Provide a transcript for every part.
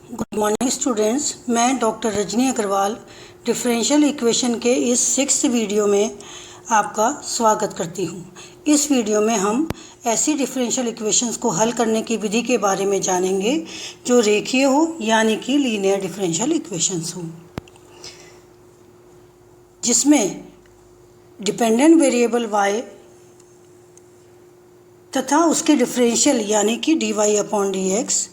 Good morning students, मैं doctor Rajni Agarwal differential equation के इस 6th वीडियो में आपका स्वागत करती हूँ। इस वीडियो में हम ऐसी डिफरेंशियल इक्वेशंस को हल करने की विधि के बारे में जानेंगे जो रेखीय हो, यानी कि लीनियर डिफरेंशियल इक्वेशंस हो, जिसमें डिपेंडेंट वेरिएबल y तथा उसके डिफरेंशियल यानी कि dy/dx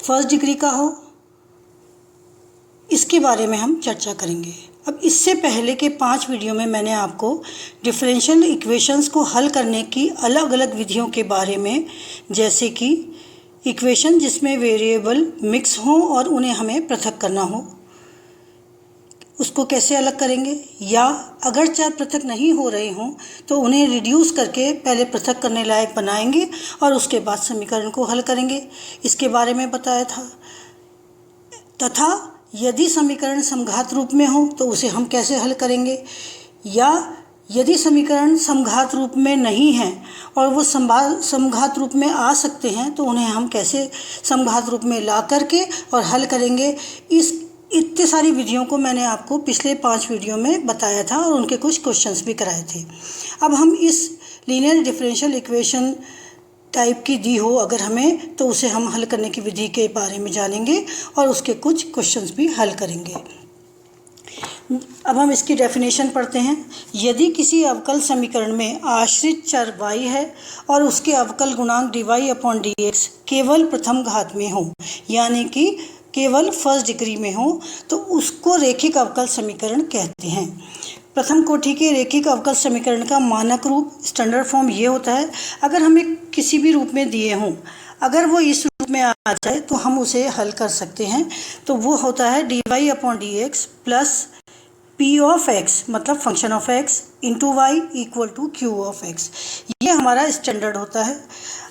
फर्स्ट डिग्री का हो, इसके बारे में हम चर्चा करेंगे। अब इससे पहले के 5 वीडियो में मैंने आपको डिफरेंशियल इक्वेशंस को हल करने की अलग अलग विधियों के बारे में, जैसे कि इक्वेशन जिसमें वेरिएबल मिक्स हों और उन्हें हमें पृथक करना हो, उसको कैसे अलग करेंगे, या अगर चाहे पृथक नहीं हो रहे हों तो उन्हें रिड्यूस करके पहले पृथक करने लायक बनाएंगे और उसके बाद समीकरण को हल करेंगे, इसके बारे में बताया था। तथा यदि समीकरण समघात रूप में हो तो उसे हम कैसे हल करेंगे, या यदि समीकरण समघात रूप में नहीं हैं और वो समघात रूप में आ सकते हैं तो उन्हें हम कैसे समघात रूप में ला करके और हल करेंगे। इतनी सारी विधियों को मैंने आपको पिछले 5 वीडियो में बताया था और उनके कुछ क्वेश्चंस भी कराए थे। अब हम इस लीनियर डिफरेंशियल इक्वेशन टाइप की दी हो अगर हमें, तो उसे हम हल करने की विधि के बारे में जानेंगे और उसके कुछ क्वेश्चंस भी हल करेंगे। अब हम इसकी डेफिनेशन पढ़ते हैं। यदि किसी अवकल समीकरण में आश्रित चर y है और उसके अवकल गुणांक dy/dx केवल प्रथम घात में हो, यानी कि केवल फर्स्ट डिग्री में हो, तो उसको रेखिक अवकल समीकरण कहते हैं। प्रथम कोटि के रेखिक अवकल समीकरण का मानक रूप, स्टैंडर्ड फॉर्म ये होता है, अगर हमें किसी भी रूप में दिए हों, अगर वो इस रूप में आ जाए तो हम उसे हल कर सकते हैं। तो वो होता है dy/dx plus p of x, मतलब function of x, into y equal to q of x। ये हमारा स्टैंडर्ड होता है।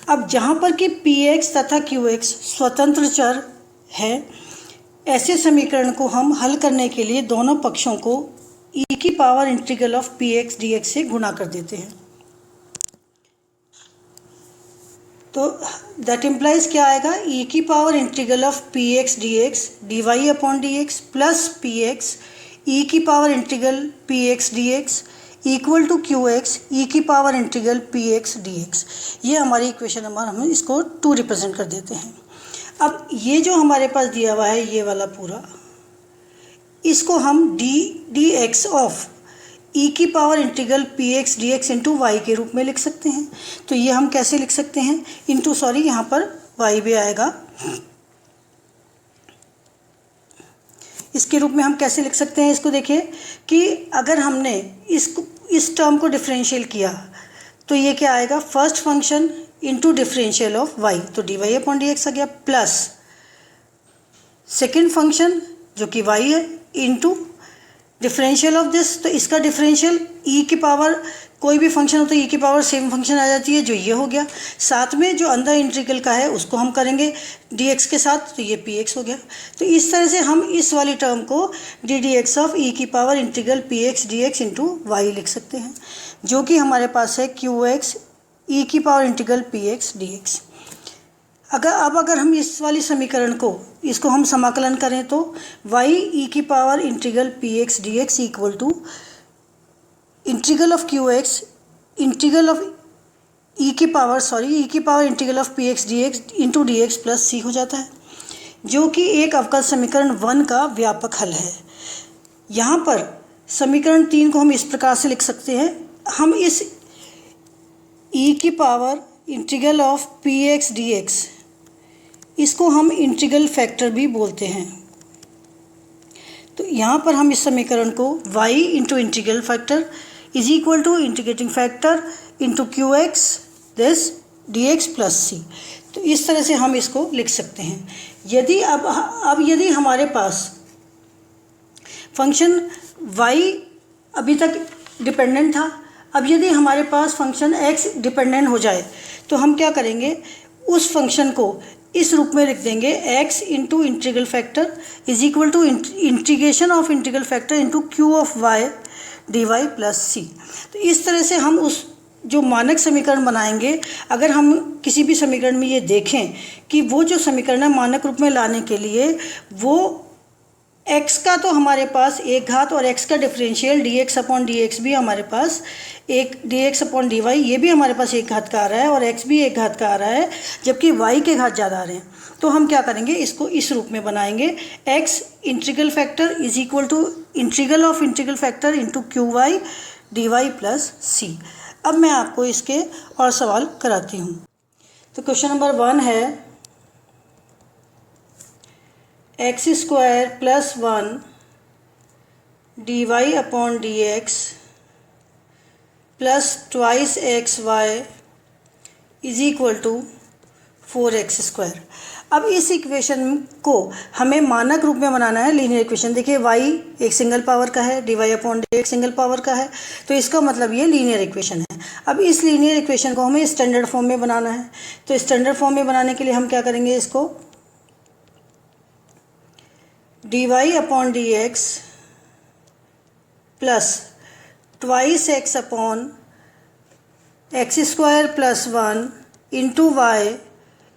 अब जहाँ पर कि px तथा qx स्वतंत्र चर है, ऐसे समीकरण को हम हल करने के लिए दोनों पक्षों को e की power integral of px dx से गुणा कर देते हैं। तो दैट इम्प्लाइज क्या आएगा, e की power integral of px dx dy/dx plus px e की power integral px dx equal to qx e की पावर इंटीग्रल px dx। ये हमारी इक्वेशन नंबर, हम इसको 2 रिप्रेजेंट कर देते हैं। अब ये जो हमारे पास दिया हुआ है, ये वाला पूरा, इसको हम dx ऑफ e की power integral px dx into Y के रूप में लिख सकते हैं। तो ये हम कैसे लिख सकते हैं, यहाँ पर y भी आएगा, इसके रूप में हम कैसे लिख सकते हैं। इसको देखिए कि अगर हमने इस टर्म को डिफरेंशियल किया तो ये क्या आएगा, first function into differential of y, तो dy/dx आ गया, प्लस सेकेंड फंक्शन जो कि y है इंटू डिफरेंशियल ऑफ दिस, तो इसका डिफरेंशियल e की पावर, कोई भी फंक्शन हो तो e की पावर सेम फंक्शन आ जाती है, जो ये हो गया। साथ में जो अंदर इंटीग्रल का है उसको हम करेंगे dx के साथ, तो ये px हो गया। तो इस तरह से हम इस वाली टर्म को ddx ऑफ e की power integral px dx into Y लिख सकते हैं, जो कि हमारे पास है qx e की पावर इंटीग्रल px dx। अगर हम इस वाली समीकरण को, इसको हम समाकलन करें तो y e की power integral px dx equal to integral of qx integral of e की power integral of px dx into dx plus c हो जाता है, जो कि एक अवकल समीकरण 1 का व्यापक हल है। यहाँ पर समीकरण 3 को हम इस प्रकार से लिख सकते हैं, हम इस e की power integral of px dx, इसको हम इंटीग्रल फैक्टर भी बोलते हैं। तो यहाँ पर हम इस समीकरण को y into integral factor is equal to integrating factor into qx this dx plus c, तो इस तरह से हम इसको लिख सकते हैं। यदि यदि हमारे पास फंक्शन y अभी तक डिपेंडेंट था, अब यदि हमारे पास फंक्शन x डिपेंडेंट हो जाए तो हम क्या करेंगे, उस फंक्शन को इस रूप में लिख देंगे, x into integral factor is equal to integration of integral factor into q of y dy plus c। तो इस तरह से हम उस जो मानक समीकरण बनाएंगे, अगर हम किसी भी समीकरण में ये देखें कि वो जो समीकरण है मानक रूप में लाने के लिए वो x का तो हमारे पास एक घात और x का डिफरेंशियल dx अपॉन dx भी हमारे पास एक dx अपॉन dy ये भी हमारे पास एक घात का आ रहा है और x भी एक घात का आ रहा है, जबकि y के घात ज़्यादा आ रहे हैं। तो हम क्या करेंगे, इसको इस रूप में बनाएंगे, x integral factor is equal to integral of integral factor into q y d y plus c. अब मैं आपको इसके और सवाल कराती हूँ। तो क्वेश्चन नंबर 1 है X square plus 1 D Y upon D x plus twice X Y is equal to 4x square. अब इस इक्वेशन को हमें मानक रूप में बनाना है, लीनियर इक्वेशन। देखिए y एक सिंगल पावर का है, D Y upon D X single power का है, तो इसका मतलब ये लीनियर इक्वेशन है। अब इस लीनियर इक्वेशन को हमें स्टैंडर्ड फॉर्म में बनाना है। तो स्टैंडर्ड फॉर्म में बनाने के लिए हम क्या करेंगे, इसको D Y upon D x plus twice x upon x square plus 1 into Y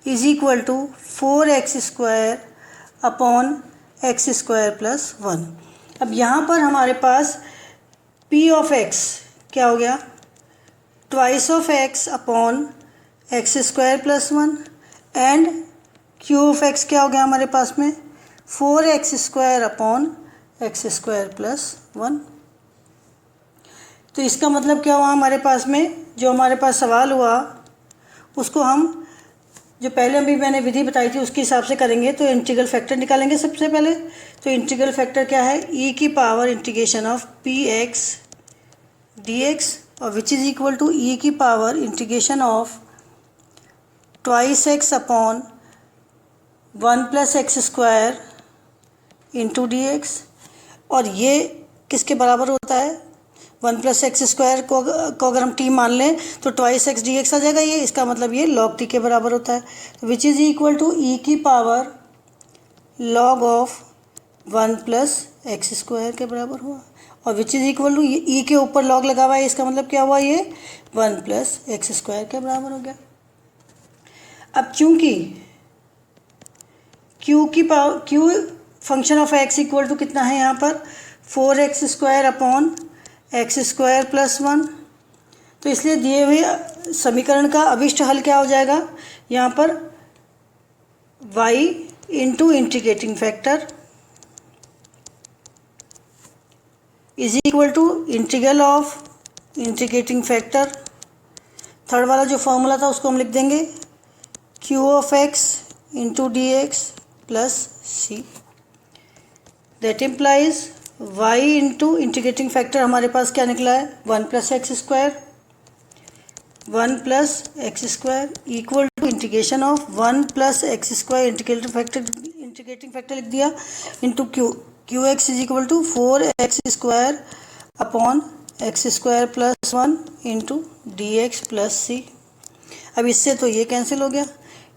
is equal to 4x square upon x square plus 1। अब यहाँ पर हमारे पास p ऑफ x क्या हो गया, twice of x upon x square plus 1 and q of x क्या हो गया हमारे पास में 4x square upon x square plus 1। तो इसका मतलब क्या हुआ, हमारे पास में जो हमारे पास सवाल हुआ उसको हम जो पहले अभी मैंने विधि बताई थी उसके हिसाब से करेंगे। तो इंटीग्रल फैक्टर निकालेंगे सबसे पहले। तो इंटीग्रल फैक्टर क्या है, e की power integration of p x d x और which is equal to e की power integration of twice x upon 1 plus x square into D x. और ये किसके बराबर होता है, 1 प्लस एक्स स्क्वायर को अगर हम टी मान लें तो ट्वाइस एक्स डी एक्स आ जाएगा ये, इसका मतलब ये लॉग टी के बराबर होता है। तो विच इज़ इक्वल टू ई की power log of 1 plus x square के बराबर हुआ, और विच इज़ इक्वल टू ई के ऊपर लॉग लगा हुआ है, इसका मतलब क्या हुआ, ये 1 प्लस एक्स स्क्वायर के बराबर हो गया। अब चूँकि Q function of X equal to कितना है यहाँ पर 4x square upon x square plus 1, तो इसलिए दिए हुए समीकरण का अभिष्ट हल क्या हो जाएगा, यहाँ पर y into integrating factor is equal to integral of integrating factor, third वाला जो फॉर्मूला था उसको हम लिख देंगे q of x into D x plus C. That implies y into integrating factor हमारे पास क्या निकला है 1 plus x square, 1 plus x square equal to integration of 1 plus x square integrating factor लिख दिया into Q X is equal to 4x square upon x square plus 1 into D x plus c. अब इससे तो ये cancel हो गया,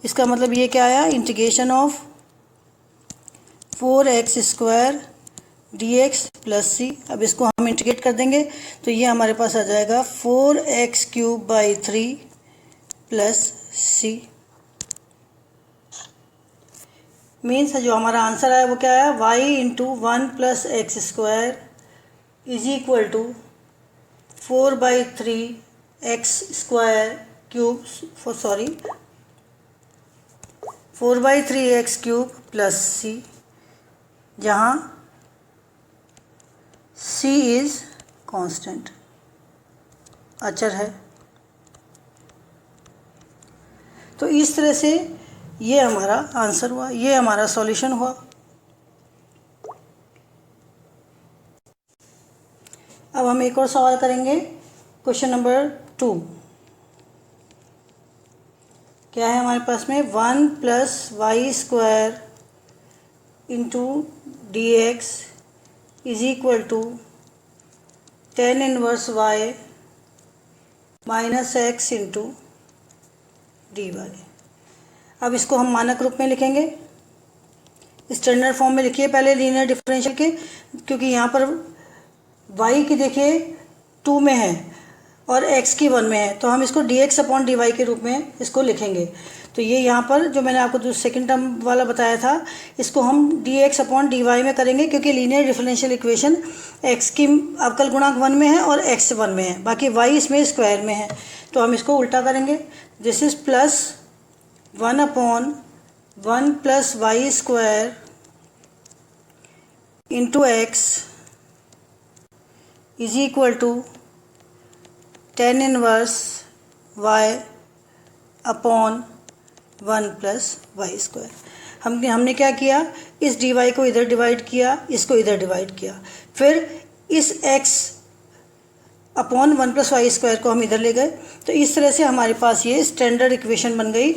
इसका मतलब ये क्या आया, integration of 4x square d x plus c. अब इसको हम इंटीग्रेट कर देंगे तो ये हमारे पास आ जाएगा 4x cube by 3 plus c. Means जो हमारा आंसर आया वो क्या है, y into 1 plus x square is equal to 4/3 x square cube 4/3 x cube plus c, जहाँ c इज़ कांस्टेंट, अचर है। तो इस तरह से ये हमारा आंसर हुआ, ये हमारा सॉल्यूशन हुआ। अब हम एक और सवाल करेंगे, क्वेश्चन नंबर 2। क्या है हमारे पास में 1 plus Y square into D X is equal to 10 inverse y minus X into D Y. अब इसको हम मानक रूप में लिखेंगे, स्टैंडर्ड फॉर्म में लिखिए पहले लीनियर डिफरेंशियल के, क्योंकि यहाँ पर y की देखिए 2 में है और x की 1 में है, तो हम इसको dx अपॉन dy के रूप में इसको लिखेंगे। तो ये यहाँ पर जो मैंने आपको जो सेकंड टर्म वाला बताया था, इसको हम dx अपॉन dy में करेंगे, क्योंकि लीनियर डिफरेंशियल इक्वेशन x की अवकल गुणांक 1 में है और x 1 में है, बाकी y इसमें स्क्वायर में है। तो हम इसको उल्टा करेंगे। This is plus 1 upon 1 plus Y square into X is equal to tan inverse y upon 1 plus Y square. हमने क्या किया, इस dy को इधर डिवाइड किया, इसको इधर डिवाइड किया, फिर इस x upon 1 plus Y square को हम इधर ले गए। तो इस तरह से हमारे पास ये स्टैंडर्ड इक्वेशन बन गई,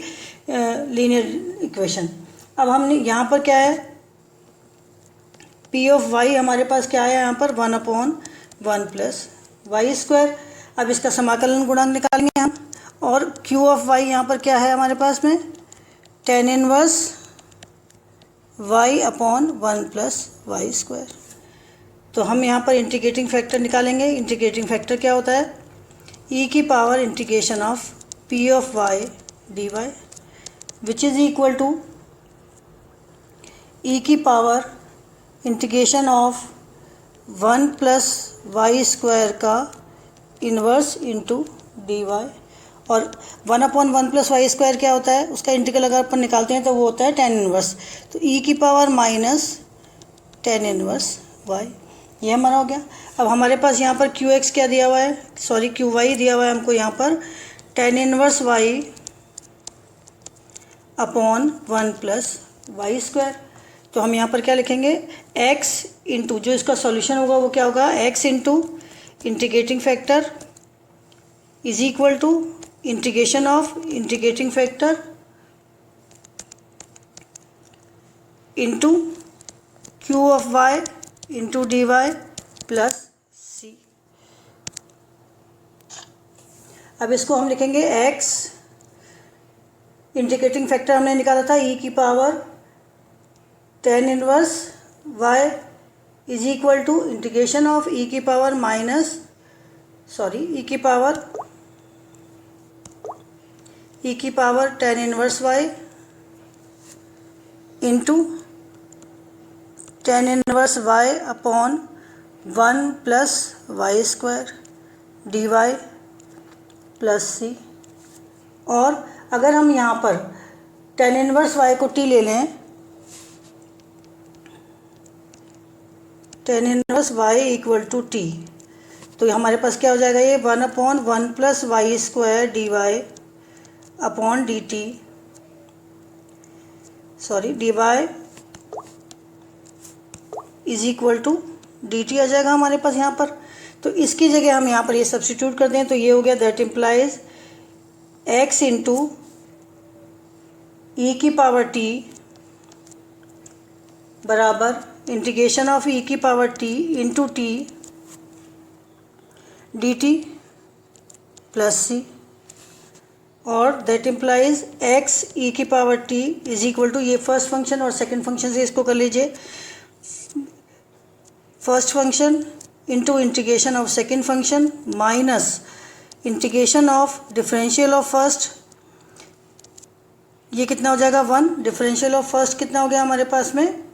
लीनियर इक्वेशन। अब हमने यहाँ पर क्या है, p ऑफ y हमारे पास क्या है यहाँ पर 1 अपॉन 1 प्लस वाई स्क्वायर। अब इसका समाकलन गुणांक निकालेंगे हम, और q ऑफ y यहाँ पर क्या है हमारे पास में tan inverse y upon 1 plus Y square. तो हम यहाँ पर इंटीग्रेटिंग फैक्टर निकालेंगे। इंटीग्रेटिंग फैक्टर क्या होता है, e की power integration of p of y dy which is equal to e की power integration of 1 plus Y square का इन्वर्स इंटू डी वाई। और 1 अपॉन 1 प्लस वाई स्क्वायर क्या होता है, उसका इंटीग्रल अगर अपन निकालते हैं तो वो होता है tan इनवर्स। तो e की power minus tan inverse y, ये हमारा हो गया। अब हमारे पास यहाँ पर qx क्या दिया हुआ है, सॉरी qy दिया हुआ है हमको यहाँ पर tan inverse y upon 1 plus Y square. तो हम यहाँ पर क्या लिखेंगे, x इंटू जो इसका सॉल्यूशन होगा वो क्या होगा, x into integrating factor is equal to integration of integrating factor into q of y into D y plus c. अब इसको हम लिखेंगे x, इंटीग्रेटिंग फैक्टर हमने निकाला था e की power tan inverse y is equal to integration of e की power minus e की power tan inverse y into tan inverse y upon 1 plus Y square d y plus c. और अगर हम यहाँ पर tan इनवर्स y को t ले लें, tan inverse y equal to t, तो हमारे पास क्या हो जाएगा, ये 1 upon 1 plus Y square d Y upon D t, d y is equal to d t आ जाएगा हमारे पास यहाँ पर। तो इसकी जगह हम यहाँ पर ये सब्स्टिट्यूट कर दें तो ये हो गया, that implies x into e की पावर टी बराबर इंटीग्रेशन ऑफ e की power t into t d t plus c. और दैट इम्प्लाइज x e की power t is equal to, ये फर्स्ट फंक्शन और सेकंड फंक्शन से इसको कर लीजिए, first function into integration of second function minus integration of differential of first, ये कितना हो जाएगा 1, डिफरेंशियल ऑफ फर्स्ट कितना हो गया हमारे पास में,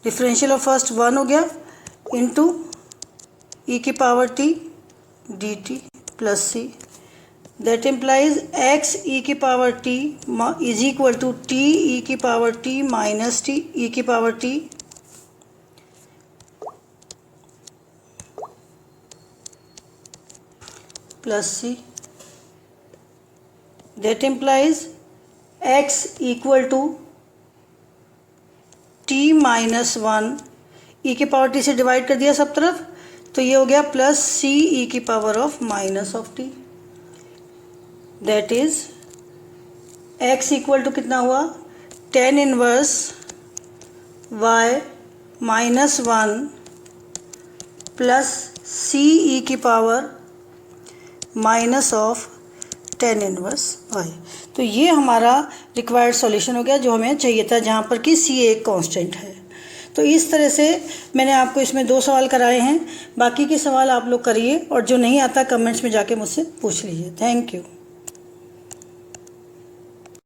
डिफरेंशियल ऑफ फर्स्ट 1 हो गया इंटू ई की power t d t plus C. That implies x e की power t is equal to t e की power t minus t e की power t plus C. That implies x equal to t minus 1, e की power T से divide कर दिया सब तरफ, तो ये हो गया प्लस सी ई की power of minus of t. That is x equal to कितना हुआ, tan inverse y minus 1 plus c e की power minus of tan inverse y। तो ये हमारा रिक्वायर्ड सॉल्यूशन हो गया जो हमें चाहिए था, जहाँ पर कि c एक कांस्टेंट है। तो इस तरह से मैंने आपको इसमें 2 सवाल कराए हैं। बाकी के सवाल आप लोग करिए और जो नहीं आता कमेंट्स में जाके मुझसे पूछ लीजिए। Thank you.